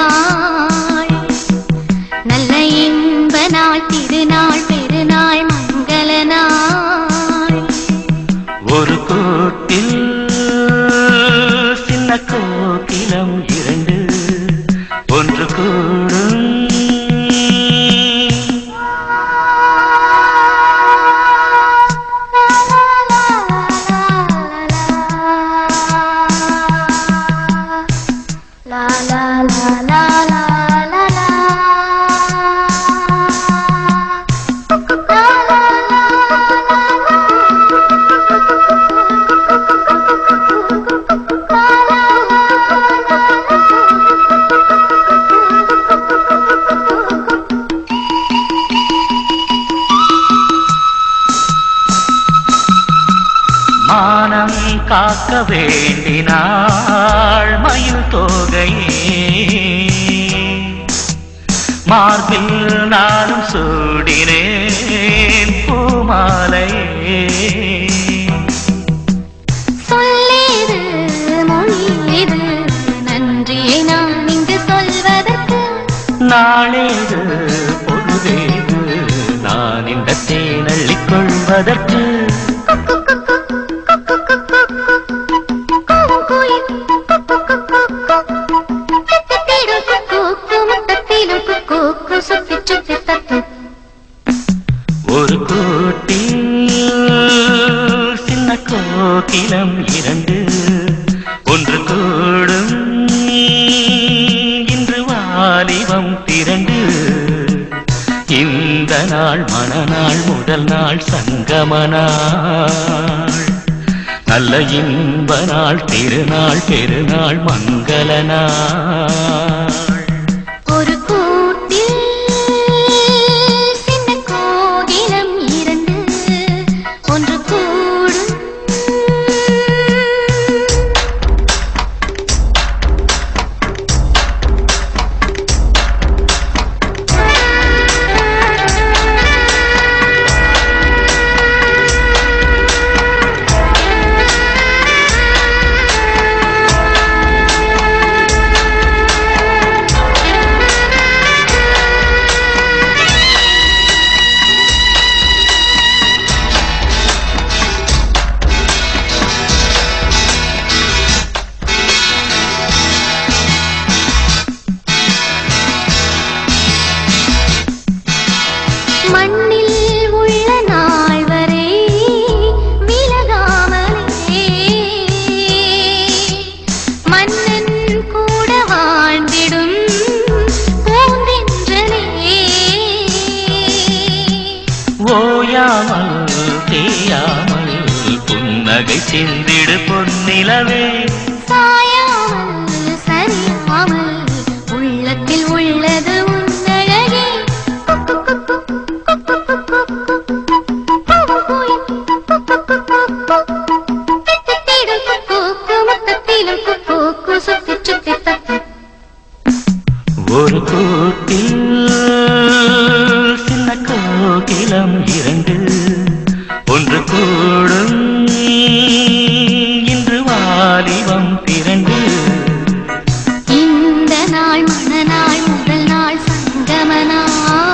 நாள் நல்ல இன்ப நாள் திருநாள் பெருநாள் மங்கள நாள் ஒரு கோட்டில் சின்ன கோகிலம் இரண்டு ஒன்று கூடும் மானம் காக்க வேண்டினாள் மயில் தோகையே மார்பில் நானும் சூடினேன் பூமாலையே சொல்லேது மொழியேது நன்றியை நான் இங்கு சொல்வதற்கு நாளேது பொழுதேது நான் இந்த தேனள்ளிக் கொள்வதற்கு ஒரு கூட்டில் சின்ன கோகிலம் இரண்டு ஒன்று கூடும் இன்று வாலிபம் திரண்டு இந்த நாள் மணநாள் முதல் நாள் சங்கம நாள் நல்ல இன்ப நாள் திருநாள் பெருநாள் மங்கள நாள் ஒரு கூட்டில் சின்ன கோகிலம் இரண்டு ஒன்று கூடும் மண்ணில் உள்ள நாள் வரை விலகாமலே மன்னன் கூட வாழ்ந்திடும் பூந்தென்றலே ஓயாமல் தேயாமல் புன்னகை சிந்திடு பொன்னிலவே சாயாமல் சரியாமல் உள்ளத்தில் உள்ளது உன்னழகே ஒரு கூட்டில் சின்ன கோகிலம் இரண்டு ஒன்று கூடும் இன்று வாலிபம் திரண்டு இந்த நாள் மணநாள் முதல் நாள் சங்கம நாள்